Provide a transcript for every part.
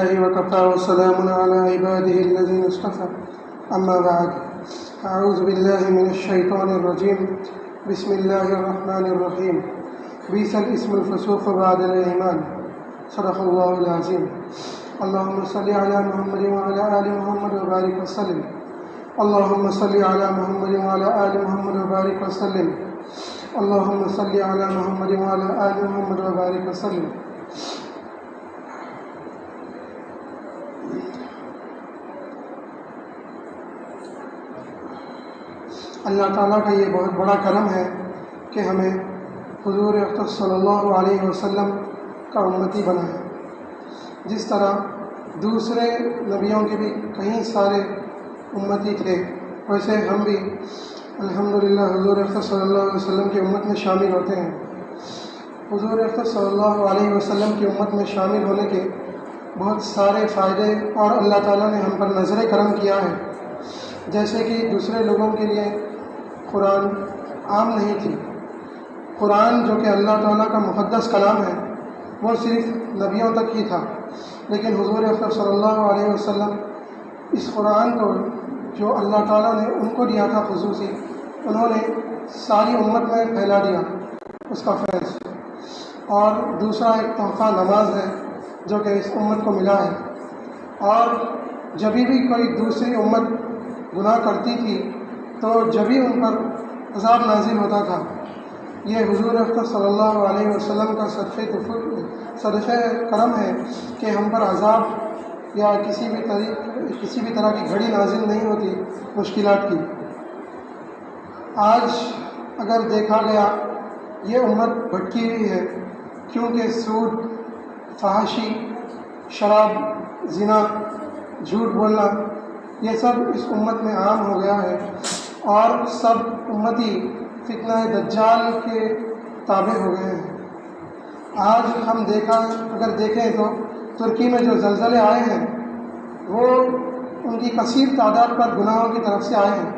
لله وكفى وسلام على عباده الذين اصطفى أما بعد أعوذ بالله من الشيطان الرجيم بسم الله الرحمن الرحيم بئس الاسم الفسوق بعد الإيمان صدق الله العظيم اللهم صل على محمد وعلى آل محمد وبارك وسلم اللهم صل على محمد وعلى آل محمد وبارك وسلم اللهم صل على محمد وعلى آل محمد وبارك وسلم. اللہ تعالیٰ کا یہ بہت بڑا کرم ہے کہ ہمیں حضور اقدس صلی اللہ علیہ وسلم کا امتی بنایا. جس طرح دوسرے نبیوں کے بھی کئی سارے امتی تھے، ویسے ہم بھی الحمدللہ حضور اقدس صلی اللہ علیہ وسلم کی امت میں شامل ہوتے ہیں. حضور اقدس صلی اللہ علیہ وسلم کی امت میں شامل ہونے کے بہت سارے فائدے اور اللہ تعالیٰ نے ہم پر نظر کرم کیا ہے. جیسے کہ دوسرے لوگوں کے لیے قرآن عام نہیں تھی. قرآن جو کہ اللہ تعالیٰ کا مقدس کلام ہے وہ صرف نبیوں تک ہی تھا، لیکن حضور اقدس صلی اللہ علیہ وسلم اس قرآن کو جو اللہ تعالیٰ نے ان کو دیا تھا خصوصی، انہوں نے ساری امت میں پھیلا دیا اس کا فیض. اور دوسرا ایک تحفہ نماز ہے جو کہ اس امت کو ملا ہے. اور جب بھی کوئی دوسری امت گناہ کرتی تھی تو جب بھی ان پر عذاب نازل ہوتا تھا، یہ حضور اقدس صلی اللہ علیہ وسلم کا صدقہ کرم ہے کہ ہم پر عذاب یا کسی بھی طرح کی گھڑی نازل نہیں ہوتی مشکلات کی. آج اگر دیکھا گیا یہ امت بھٹکی ہوئی ہے، کیونکہ سود، فحاشی، شراب، زنا، جھوٹ بولنا یہ سب اس امت میں عام ہو گیا ہے، اور سب امتی فتنہ دجال کے تابع ہو گئے ہیں. آج ہم اگر دیکھیں تو ترکی میں جو زلزلے آئے ہیں وہ ان کی کثیر تعداد پر گناہوں کی طرف سے آئے ہیں.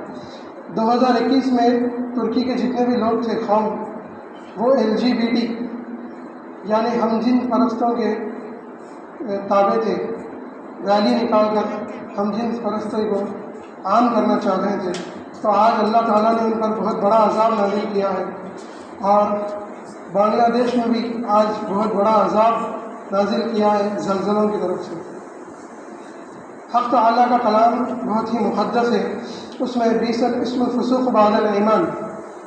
2021 میں ترکی کے جتنے بھی لوگ تھے قوم، وہ LGBT یعنی ہم جنس پرستوں کے تابع تھے. ریلی نکال کر ہم جنس پرستی کو عام کرنا چاہ رہے تھے. تو آج اللہ تعالیٰ نے ان پر بہت بڑا عذاب نازل کیا ہے، اور بنگلہ دیش میں بھی آج بہت بڑا عذاب نازل کیا ہے زلزلوں کی طرف سے. حق تعالیٰ کا کلام بہت ہی مقدس ہے، اس میں بئس الاسم الفسوق بعد الایمان.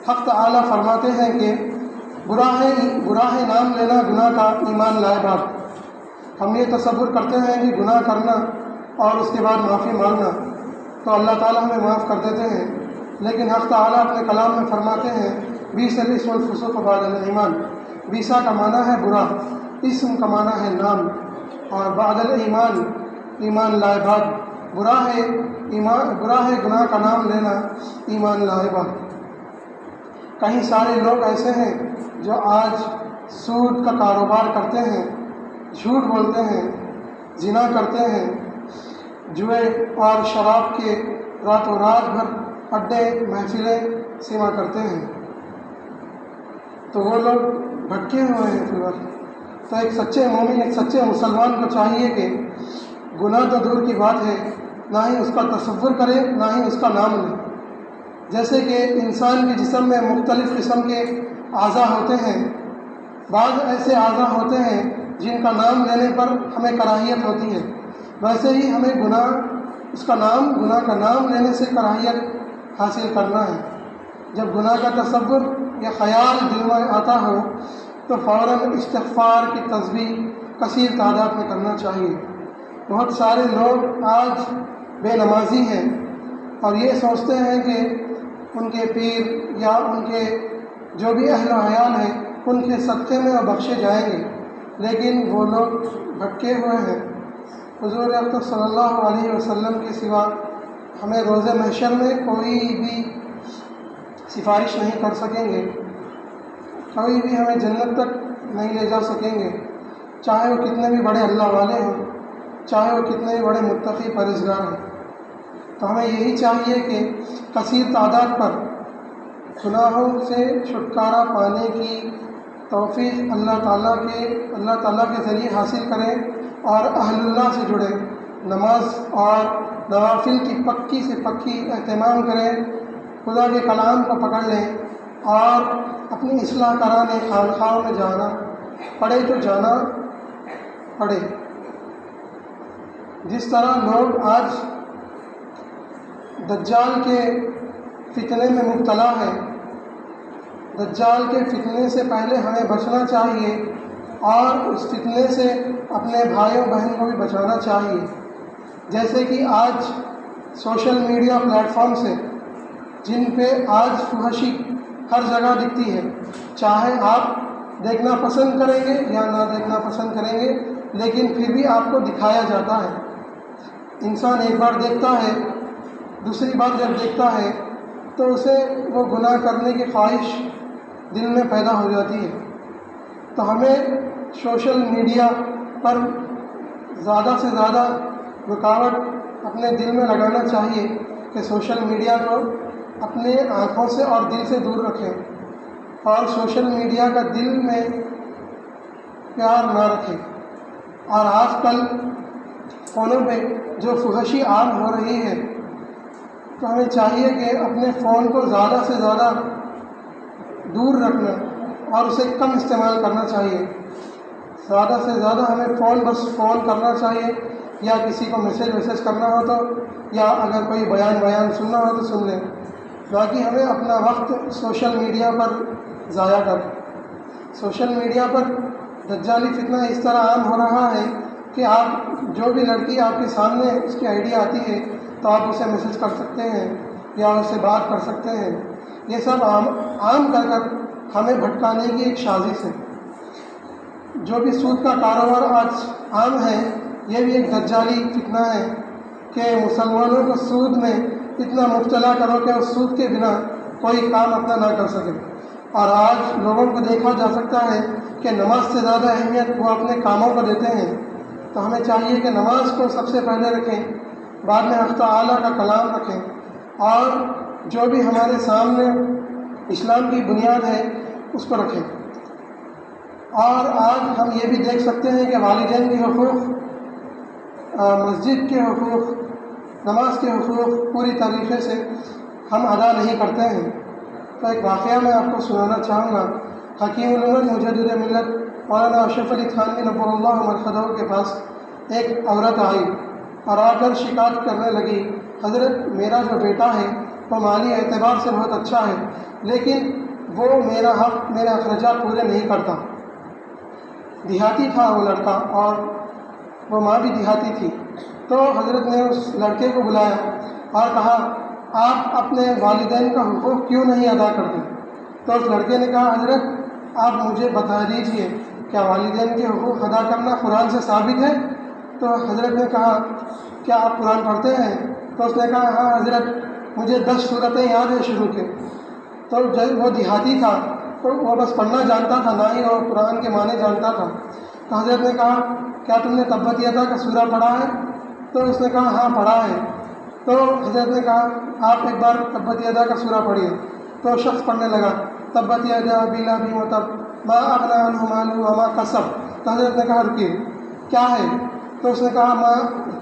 حق تعالیٰ فرماتے ہیں کہ برا ہے نام لینا گناہ کا ایمان لائے بعد. ہم یہ تصور کرتے ہیں کہ گناہ کرنا اور اس کے بعد معافی مانگنا تو اللہ تعالیٰ ہمیں معاف کر دیتے ہیں، لیکن حق تعالیٰ اپنے کلام میں فرماتے ہیں بئس الاسم الفسوق بعد الایمان. بیسا کا معنی ہے برا، اسم کا معنی ہے نام، اور بعد الایمان ایمان لائے بعد. برا ہے گناہ کا نام لینا ایمان لائے بعد. کئی سارے لوگ ایسے ہیں جو آج سود کا کاروبار کرتے ہیں، جھوٹ بولتے ہیں، زنا کرتے ہیں، جوئے اور شراب کے راتوں رات بھر اڈے محفلیں سیما کرتے ہیں. تو وہ لوگ بھٹکے ہوئے ہیں فی الوقت. تو ایک سچے مومن، ایک سچے مسلمان کو چاہیے کہ گناہ تو دور کی بات ہے، نہ ہی اس کا تصور کرے، نہ ہی اس کا نام لے. جیسے کہ انسان کے جسم میں مختلف قسم کے اعضاء ہوتے ہیں، بعض ایسے اعضاء ہوتے ہیں جن کا نام لینے پر ہمیں کراہیت ہوتی ہے، ویسے ہی ہمیں گناہ کا نام لینے سے کراہیت حاصل کرنا ہے. جب گناہ کا تصور یا خیال دل میں آتا ہو تو فوراً استغفار کی تسبیح کثیر تعداد میں کرنا چاہیے. بہت سارے لوگ آج بے نمازی ہیں اور یہ سوچتے ہیں کہ ان کے پیر یا ان کے جو بھی اہل و عیال ہیں ان کے صدقے میں وہ بخشے جائیں گے، لیکن وہ لوگ بھٹکے ہوئے ہیں. حضور اقدس صلی اللہ علیہ وسلم کے سوا ہمیں روز محشر میں کوئی بھی سفارش نہیں کر سکیں گے، کوئی بھی ہمیں جنت تک نہیں لے جا سکیں گے، چاہے وہ کتنے بھی بڑے اللہ والے ہوں، چاہے وہ کتنے بھی بڑے متقی پرہیزگار ہیں. تو ہمیں یہی چاہیے کہ کثیر تعداد پر گناہوں سے چھٹکارا پانے کی توفیق اللہ تعالیٰ کے ذریعے حاصل کریں، اور اہل اللہ سے جڑیں، نماز اور نوافل کی پکی سے پکی اہتمام کریں، خدا کے کلام کو پکڑ لیں اور اپنی اصلاح کرانے خانقاہوں میں جانا پڑے تو جانا پڑے۔ جس طرح لوگ آج دجال کے فتنے میں مبتلا ہے، دجال کے فتنے سے پہلے ہمیں بچنا چاہیے اور اس فتنے سے اپنے بھائیوں بہن کو بھی بچانا چاہیے۔ جیسے کہ آج سوشل میڈیا پلیٹ فارم سے جن پہ آج فحشی ہر جگہ دکھتی ہے، چاہے آپ دیکھنا پسند کریں گے یا نہ دیکھنا پسند کریں گے، لیکن پھر بھی آپ کو دکھایا جاتا ہے۔ انسان ایک بار دیکھتا ہے، دوسری بار جب دیکھتا ہے تو اسے وہ گناہ کرنے کی خواہش دل میں پیدا ہو جاتی ہے۔ تو ہمیں سوشل میڈیا پر زیادہ سے زیادہ رکاوٹ اپنے دل میں لگانا چاہیے کہ سوشل میڈیا کو اپنے آنکھوں سے اور دل سے دور رکھیں اور سوشل میڈیا کا دل میں پیار نہ رکھیں۔ اور آج کل فونوں پہ جو فحشی عام ہو رہی ہے، تو ہمیں چاہیے کہ اپنے فون کو زیادہ سے زیادہ دور رکھنا اور اسے کم استعمال کرنا چاہیے۔ زیادہ سے زیادہ ہمیں بس فون کرنا چاہیے، یا کسی کو میسج کرنا ہو تو، یا اگر کوئی بیان سننا ہو تو سن لیں، باقی ہمیں اپنا وقت سوشل میڈیا پر ضائع کر۔ سوشل میڈیا پر دجالی فتنہ اس طرح عام ہو رہا ہے کہ آپ جو بھی لڑکی آپ کے سامنے اس کی آئی ڈی آتی ہے تو آپ اسے میسج کر سکتے ہیں یا اس سے بات کر سکتے ہیں۔ یہ سب عام کر ہمیں بھٹکانے کی ایک سازش ہے۔ جو بھی سود کا کاروبار آج عام ہے، یہ بھی ایک دجالی فتنہ ہے کہ مسلمانوں کو سود میں اتنا مبتلا کرو کہ اس سود کے بنا کوئی کام اپنا نہ کر سکے۔ اور آج لوگوں کو دیکھا جا سکتا ہے کہ نماز سے زیادہ اہمیت وہ اپنے کاموں کو دیتے ہیں۔ تو ہمیں چاہیے کہ نماز کو سب سے پہلے رکھیں، بعد میں حق تعالیٰ کا کلام رکھیں، اور جو بھی ہمارے سامنے اسلام کی بنیاد ہے اس کو رکھیں۔ اور آج ہم یہ بھی دیکھ سکتے ہیں کہ والدین کے حقوق، مسجد کے حقوق، نماز کے حقوق پوری طریقے سے ہم ادا نہیں کرتے ہیں۔ تو ایک واقعہ میں آپ کو سنانا چاہوں گا۔ حکیم الامت مجدد ملت مولانا اشرف علی تھانوی نور اللہ مرقدہ کے پاس ایک عورت آئی اور آ کر شکایت کرنے لگی، حضرت میرا جو بیٹا ہے وہ مالی اعتبار سے بہت اچھا ہے، لیکن وہ میرا حق، میرے اخراجات پورے نہیں کرتا۔ دیہاتی تھا وہ لڑکا اور وہ ماں بھی دیہاتی تھی۔ تو حضرت نے اس لڑکے کو بلایا اور کہا، آپ اپنے والدین کا حقوق کیوں نہیں ادا کرتے؟ تو اس لڑکے نے کہا، حضرت آپ مجھے بتا دیجئے کیا والدین کے حقوق ادا کرنا قرآن سے ثابت ہے؟ تو حضرت نے کہا، کیا آپ قرآن پڑھتے ہیں؟ تو اس نے کہا، ہاں حضرت مجھے 10 سورتیں یاد ہیں شروع کے۔ تو جب وہ دیہاتی تھا تو وہ بس پڑھنا جانتا تھا، نہ ہی وہ قرآن کے معنی جانتا تھا۔ تو حضرت نے کہا، کیا تم نے تبت یدا کا سورہ پڑھا ہے؟ تو اس نے کہا، ہاں پڑھا ہے۔ تو حضرت نے کہا، آپ ایک بار تبت یدا کا سورہ پڑھیے۔ تو شخص پڑھنے لگا، تبت یدا ابی لہب وتب ما اغنی عنہ مالہ وما کسب۔ تو حضرت نے کہا، رکیے، کیا ہے؟ تو اس نے کہا،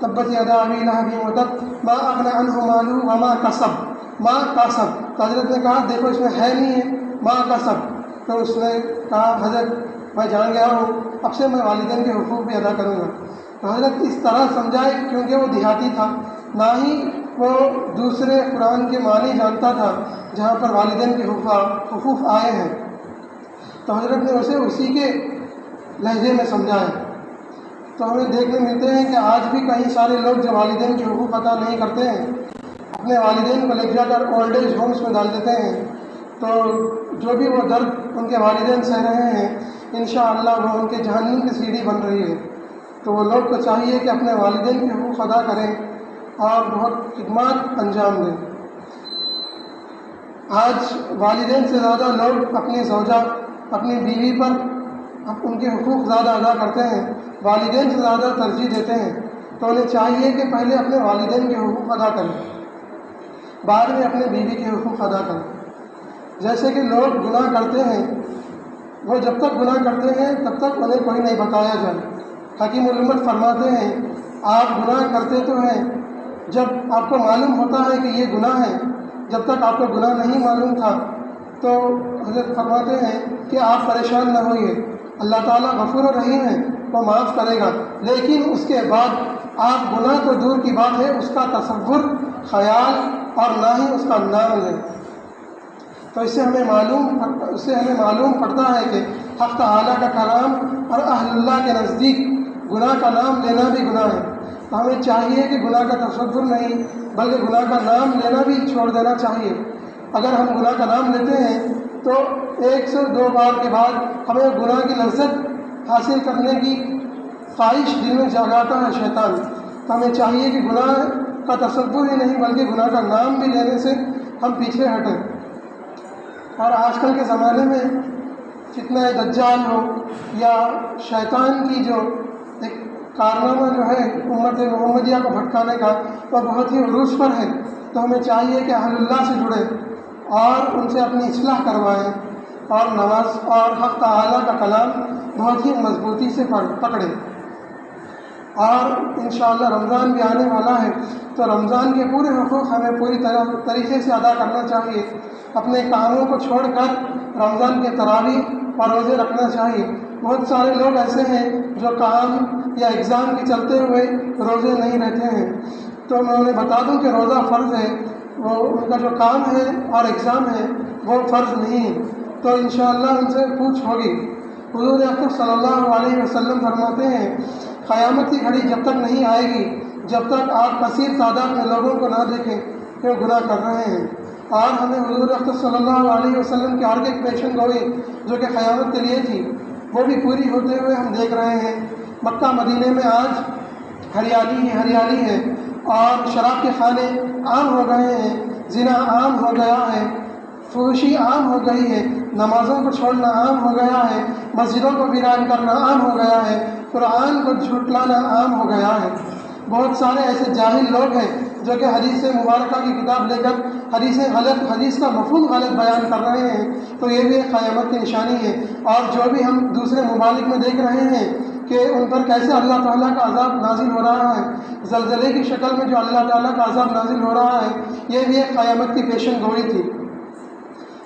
تبت یدا ابی لہب وتب ما اغنی عنہ مالہ وما کسب، ما کسب۔ تو حضرت نے کہا، دیکھو اس میں ہے نہیں ہے ما کسب۔ تو اس نے کہا، حضرت میں جان گیا ہوں، اب سے میں والدین کے حقوق بھی ادا کروں گا۔ تو حضرت اس طرح سمجھائے، کیونکہ وہ دیہاتی تھا، نہ ہی وہ دوسرے قرآن کے معنی جانتا تھا جہاں پر والدین کے حقوق آئے ہیں۔ تو حضرت نے اسے اسی کے لہجے میں سمجھایا۔ تو ہمیں دیکھنے ملتے ہیں کہ آج بھی کئی سارے لوگ جو والدین کے حقوق ادا نہیں کرتے ہیں، اپنے والدین کو لے جا کر اولڈ ایج ہومس میں ڈال دیتے ہیں۔ تو جو بھی وہ درد ان کے والدین سہ رہے ہیں، انشاءاللہ وہ ان کے جہنم کی سیڑھی بن رہی ہے۔ تو وہ لوگ کو چاہیے کہ اپنے والدین کے حقوق ادا کریں اور بہت خدمات انجام دیں۔ آج والدین سے زیادہ لوگ اپنی زوجہ، اپنی بیوی پر ان کے حقوق زیادہ ادا کرتے ہیں، والدین سے زیادہ ترجیح دیتے ہیں۔ تو انہیں چاہیے کہ پہلے اپنے والدین کے حقوق ادا کریں، بعد میں اپنے بیوی کے حقوق ادا کریں۔ جیسے کہ لوگ گناہ کرتے ہیں، وہ جب تک گناہ کرتے ہیں تب تک انہیں کوئی نہیں بتایا جائے، حکیم الامت فرماتے ہیں آپ گناہ کرتے تو ہیں، جب آپ کو معلوم ہوتا ہے کہ یہ گناہ ہے، جب تک آپ کو گناہ نہیں معلوم تھا تو حضرت فرماتے ہیں کہ آپ پریشان نہ ہوئیے، اللہ تعالیٰ غفور و رحیم ہے، وہ معاف کرے گا، لیکن اس کے بعد آپ گناہ تو دور کی بات ہے اس کا تصور، خیال اور نہ ہی اس کا نام لیں۔ تو اس سے ہمیں معلوم پڑتا ہے کہ حق تعالیٰ کا کلام اور اہل اللہ کے نزدیک گناہ کا نام لینا بھی گناہ ہے۔ تو ہمیں چاہیے کہ گناہ کا تصور نہیں بلکہ گناہ کا نام لینا بھی چھوڑ دینا چاہیے۔ اگر ہم گناہ کا نام لیتے ہیں تو 1 سے 2 بار کے بعد ہمیں گناہ کی لذت حاصل کرنے کی خواہش دل میں جگاتا ہے شیطان۔ تو ہمیں چاہیے کہ گناہ کا تصور ہی نہیں بلکہ گناہ کا نام بھی لینے سے ہم پیچھے ہٹیں۔ اور آج کل کے زمانے میں فتنہ دجال ہو یا شیطان کی جو ایک کارنامہ جو ہے امت محمدیہ کو بھٹکانے کا، وہ بہت ہی عروج پر ہے۔ تو ہمیں چاہیے کہ اہل اللہ سے جڑیں اور ان سے اپنی اصلاح کروائیں اور نماز اور حق تعالیٰ کا کلام بہت ہی مضبوطی سے پکڑیں۔ اور انشاءاللہ رمضان بھی آنے والا ہے، تو رمضان کے پورے حقوق ہمیں پوری طریقے سے ادا کرنا چاہیے۔ اپنے کاموں کو چھوڑ کر رمضان کے تراویح اور روزے رکھنا چاہیے۔ بہت سارے لوگ ایسے ہیں جو کام یا ایگزام کے چلتے ہوئے روزے نہیں رہتے ہیں، تو میں انہیں بتا دوں کہ روزہ فرض ہے، وہ ان کا جو کام ہے اور ایگزام ہے وہ فرض نہیں ہے۔ تو انشاءاللہ ان سے پوچھ ہوگی۔ حضور اکرم صلی اللہ علیہ وسلم فرماتے ہیں قیامت کی گھڑی جب تک نہیں آئے گی جب تک آپ کثیر تعداد میں لوگوں کو نہ دیکھیں کہ وہ گناہ کر رہے ہیں۔ اور ہمیں حضور اکرم صلی اللہ علیہ وسلم کی اور ایک پیشن گوئی جو کہ قیامت کے لیے تھی وہ بھی پوری ہوتے ہوئے ہم دیکھ رہے ہیں۔ مکہ مدینے میں آج ہریالی ہی ہریالی ہے اور شراب کے خانے عام ہو گئے ہیں، زنا عام ہو گیا ہے، فحشی عام ہو گئی ہے، نمازوں کو چھوڑنا عام ہو گیا ہے، مسجدوں کو ویران کرنا عام ہو گیا ہے، قرآن کو جھٹلانا عام ہو گیا ہے۔ بہت سارے ایسے جاہل لوگ ہیں جو کہ حدیث مبارکہ کی کتاب لے کر حدیث کا مفہوم غلط بیان کر رہے ہیں، تو یہ بھی ایک قیامت کی نشانی ہے۔ اور جو بھی ہم دوسرے ممالک میں دیکھ رہے ہیں کہ ان پر کیسے اللہ تعالیٰ کا عذاب نازل ہو رہا ہے، زلزلے کی شکل میں جو اللہ تعالیٰ کا عذاب نازل ہو رہا ہے، یہ بھی ایک قیامت کی پیشن گوئی تھی۔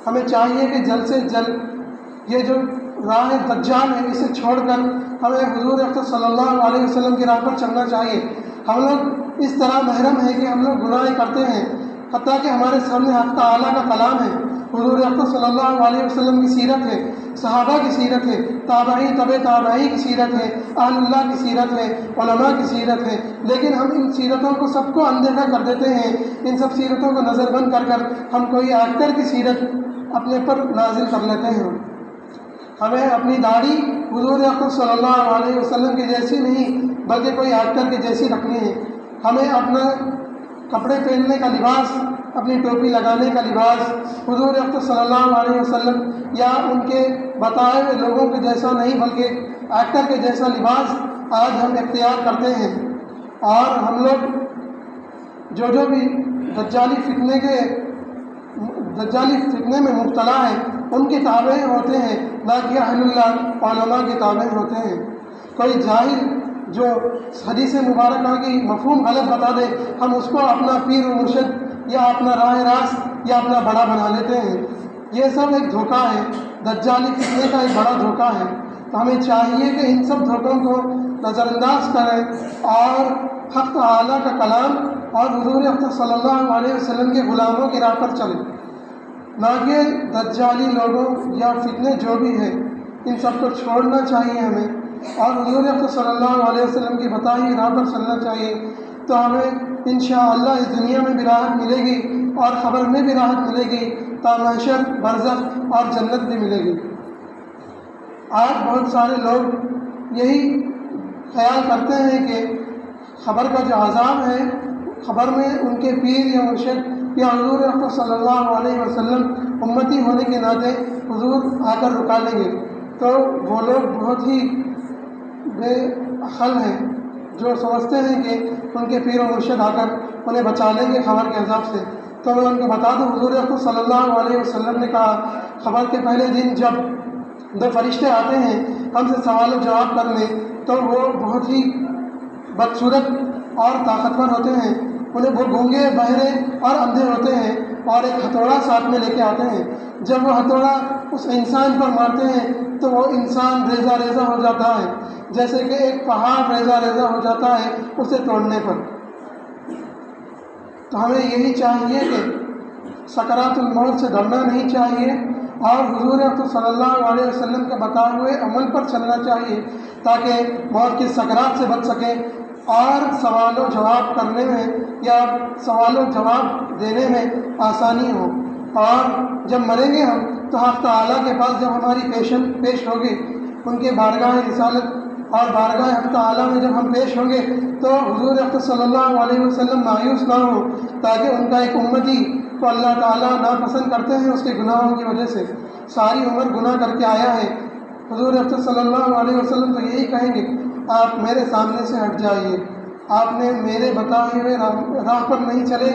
ہمیں چاہیے کہ جلد سے جلد یہ جو راہ دجال ہے اسے چھوڑ کر ہمیں حضور اکرم صلی اللہ علیہ وسلم کی راہ پر چلنا چاہیے۔ ہم لوگ اس طرح محرم ہیں کہ ہم لوگ گناہ کرتے ہیں، حتیٰ کہ ہمارے سامنے حق تعالیٰ کا کلام ہے، حضور اکرم صلی اللہ علیہ وسلم کی سیرت ہے، صحابہ کی سیرت ہے، تابعین طبع تابعی کی سیرت ہے، اہل اللہ کی سیرت ہے، علماء کی سیرت ہے، لیکن ہم ان سیرتوں کو سب کو اندیکھا کر دیتے ہیں۔ ان سب سیرتوں کو نظر بند کر کر ہم کوئی ایکٹر کی سیرت اپنے پر نازل کر لیتے ہیں۔ ہمیں اپنی داڑھی حضور اکرم صلی اللہ علیہ وسلم کی جیسی نہیں بلکہ کوئی ایکٹر کی جیسی رکھنی ہے۔ ہمیں اپنا کپڑے پہننے کا لباس، اپنی ٹوپی لگانے کا لباس حضور اکرم صلی اللہ علیہ وسلم یا ان کے بتائے ہوئے لوگوں کے جیسا نہیں بلکہ ایکٹر کے جیسا لباس آج ہم اختیار کرتے ہیں۔ اور ہم لوگ جو بھی دجالی فتنے میں مبتلا ہیں ان کی تابع ہوتے ہیں، نہ کہ اہل اللہ علماء کی تابع ہوتے ہیں۔ کوئی جاہل جو حدیث مبارکہ کی مفہوم غلط بتا دے ہم اس کو اپنا پیر و مرشد یا اپنا راہ راست یا اپنا بڑا بنا لیتے ہیں۔ یہ سب ایک دھوکہ ہے، دجالی فتنے کا ایک بڑا دھوکہ ہے۔ تو ہمیں چاہیے کہ ان سب دھوکوں کو نظر انداز کریں اور حق تعالیٰ کا کلام اور حضور اکرم صلی اللہ علیہ وسلم کے غلاموں کی راہ پر چلیں، نہ کہ دجالی لوگوں یا فتنے جو بھی ہیں ان سب کو چھوڑنا چاہیے ہمیں، اور حضور اکرم صلی اللہ علیہ وسلم کی بتائی ہوئی راہ پر چلنا چاہیے۔ تو ہمیں انشاءاللہ اس دنیا میں بھی راحت ملے گی اور خبر میں بھی راحت ملے گی، تا محشر، برزخ اور جنت بھی ملے گی۔ آج بہت سارے لوگ یہی خیال کرتے ہیں کہ خبر کا جو عذاب ہے خبر میں ان کے پیر یا مرشد یا حضور اکرم صلی اللہ علیہ وسلم امتی ہونے کے ناطے حضور آ کر رکا لیں گے۔ تو وہ لوگ بہت ہی بے عقل ہیں جو سمجھتے ہیں کہ ان کے پیر و مرشد آ کر انہیں بچا لیں گے خبر کے عذاب سے۔ تو میں ان کو بتا دوں حضور اکرم صلی اللہ علیہ وسلم نے کہا خبر کے پہلے دن جب 2 فرشتے آتے ہیں ہم سے سوال و جواب کرنے، تو وہ بہت ہی بدصورت اور طاقتور ہوتے ہیں، انہیں وہ گونگے، بہرے اور اندھے ہوتے ہیں، اور ایک ہتھوڑا ساتھ میں لے کے آتے ہیں۔ جب وہ ہتھوڑا اس انسان پر مارتے ہیں تو وہ انسان ریزہ ریزہ ہو جاتا ہے، جیسے کہ ایک پہاڑ ریزہ ریزہ ہو جاتا ہے اسے توڑنے پر۔ تو ہمیں یہی چاہیے کہ سکرات الموت سے ڈرنا نہیں چاہیے، اور حضور اکرم صلی اللہ علیہ وسلم کے بتائے ہوئے عمل پر چلنا چاہیے تاکہ موت کی سکرات سے بچ سکیں اور سوال و جواب کرنے میں یا سوال و جواب دینے میں آسانی ہو۔ اور جب مریں گے ہم تو حق تعالیٰ کے پاس جب ہماری پیش ہوگی، ان کے بارگاہ رسالت اور بارگاہ حق تعالیٰ میں جب ہم پیش ہوں گے تو حضور اکرم صلی اللہ علیہ وسلم مایوس نہ ہو، تاکہ ان کا ایک امتی کو اللہ تعالیٰ ناپسند کرتے ہیں اس کے گناہوں کی وجہ سے، ساری عمر گناہ کر کے آیا ہے۔ حضور اکرم صلی اللہ علیہ وسلم تو یہی کہیں گے، آپ میرے سامنے سے ہٹ جائیے، آپ نے میرے بتائے ہوئے راہ پر نہیں چلے،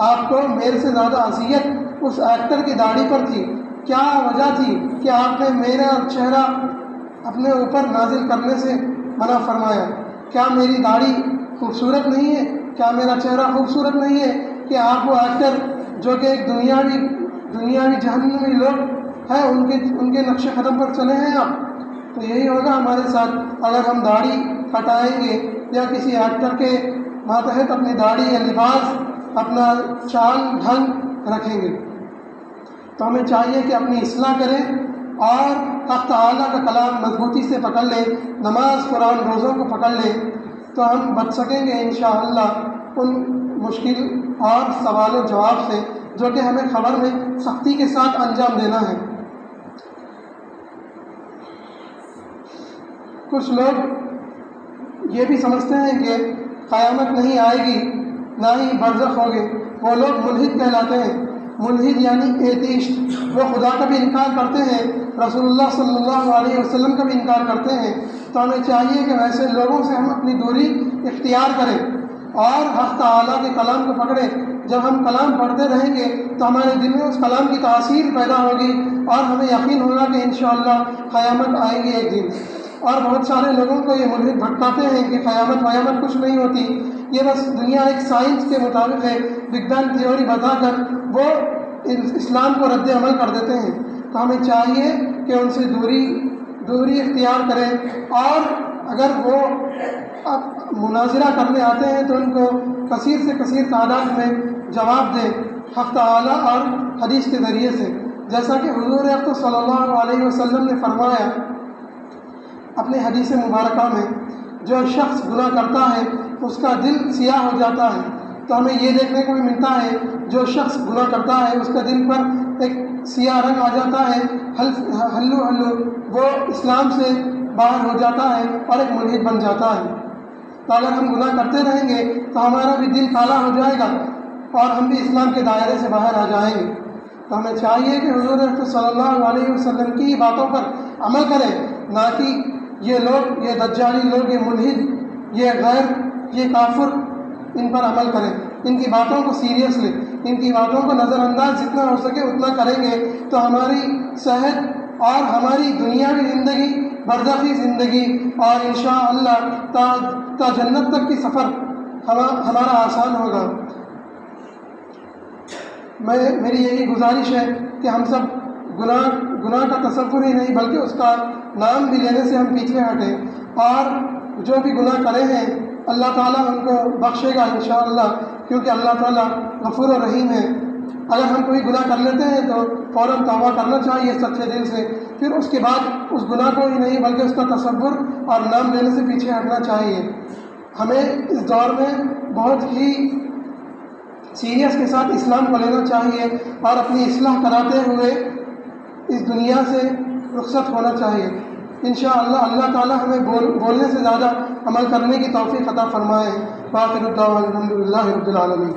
آپ کو میرے سے زیادہ اذیت اس ایکٹر کی داڑھی پر تھی، کیا وجہ تھی کہ آپ نے میرا چہرہ اپنے اوپر نازل کرنے سے منع فرمایا؟ کیا میری داڑھی خوبصورت نہیں ہے؟ کیا میرا چہرہ خوبصورت نہیں ہے کہ آپ وہ ایکٹر جو کہ ایک دنیاوی جہنمی لوگ ہیں ان کے نقش قدم پر چلے ہیں آپ؟ تو یہی ہوگا ہمارے ساتھ اگر ہم داڑھی کٹائیں گے یا کسی ایکٹر کے ماتحت اپنی داڑھی یا لباس اپنا چال ڈھنگ رکھیں گے۔ تو ہمیں چاہیے کہ اپنی اصلاح کریں اور حق تعالیٰ کا کلام مضبوطی سے پکڑ لیں، نماز، قرآن، روزوں کو پکڑ لیں، تو ہم بچ سکیں گے انشاءاللہ ان مشکل اور سوال و جواب سے جو کہ ہمیں خبر میں سختی کے ساتھ انجام دینا ہے۔ کچھ لوگ یہ بھی سمجھتے ہیں کہ قیامت نہیں آئے گی، نہ ہی برزخ ہوگے، وہ لوگ ملحد کہلاتے ہیں۔ ملحد یعنی ایتھیسٹ، وہ خدا کا بھی انکار کرتے ہیں، رسول اللہ صلی اللہ علیہ وسلم کا بھی انکار کرتے ہیں۔ تو ہمیں چاہیے کہ ویسے لوگوں سے ہم اپنی دوری اختیار کریں اور حق تعالیٰ کے کلام کو پکڑیں۔ جب ہم کلام پڑھتے رہیں گے تو ہمارے دل میں اس کلام کی تاثیر پیدا ہوگی اور ہمیں یقین ہوگا کہ انشاءاللہ قیامت آئے گی ایک دن۔ اور بہت سارے لوگوں کو یہ ملحد بھٹکاتے ہیں کہ قیامت کچھ نہیں ہوتی، یہ بس دنیا ایک سائنس کے مطابق ہے، بگ بینگ تھیوری بتا کر وہ اسلام کو رد عمل کر دیتے ہیں۔ تو ہمیں چاہیے کہ ان سے دوری اختیار کریں، اور اگر وہ مناظرہ کرنے آتے ہیں تو ان کو کثیر سے کثیر تعداد میں جواب دیں حق تعالیٰ اور حدیث کے ذریعے سے، جیسا کہ حضور اکرم صلی اللہ علیہ وسلم نے فرمایا اپنے حدیث مبارکہ میں، جو شخص گناہ کرتا ہے اس کا دل سیاہ ہو جاتا ہے۔ تو ہمیں یہ دیکھنے کو بھی ملتا ہے جو شخص گناہ کرتا ہے اس کا دل پر ایک سیاہ رنگ آ جاتا ہے، ہلو وہ اسلام سے باہر ہو جاتا ہے اور ایک ملحد بن جاتا ہے۔ تو اگر ہم گناہ کرتے رہیں گے تو ہمارا بھی دل کالا ہو جائے گا اور ہم بھی اسلام کے دائرے سے باہر آ جائیں گے۔ تو ہمیں چاہیے کہ حضور صلی اللہ علیہ وسلم کی باتوں پر عمل کریں، نہ کہ یہ دجالی لوگ، یہ ملحد، یہ کافر ان پر عمل کریں۔ ان کی باتوں کو سیریس لیں، ان کی باتوں کو نظر انداز جتنا ہو سکے اتنا کریں گے تو ہماری صحت اور ہماری دنیاوی زندگی، برزخی زندگی اور انشاءاللہ تا جنت تک کی سفر ہمارا آسان ہوگا۔ میری یہی گزارش ہے کہ ہم سب گناہ کا تصور ہی نہیں بلکہ اس کا نام بھی لینے سے ہم پیچھے ہٹیں، اور جو بھی گناہ کرے ہیں اللہ تعالیٰ ان کو بخشے گا انشاءاللہ، کیونکہ اللہ تعالیٰ غفور و رحیم ہے۔ اگر ہم کوئی گناہ کر لیتے ہیں تو فوراً توبہ کرنا چاہیے سچے دل سے، پھر اس کے بعد اس گناہ کو ہی نہیں بلکہ اس کا تصور اور نام لینے سے پیچھے ہٹنا چاہیے۔ ہمیں اس دور میں بہت ہی سیریس کے ساتھ اسلام کو لینا چاہیے اور اپنی اصلاح کراتے ہوئے اس دنیا سے رخصت ہونا چاہیے۔ انشاءاللہ اللہ تعالیٰ ہمیں بولنے سے زیادہ عمل کرنے کی توفیق عطا فرمائے۔ باقر الدعوان الحمدللہ رب العالمین۔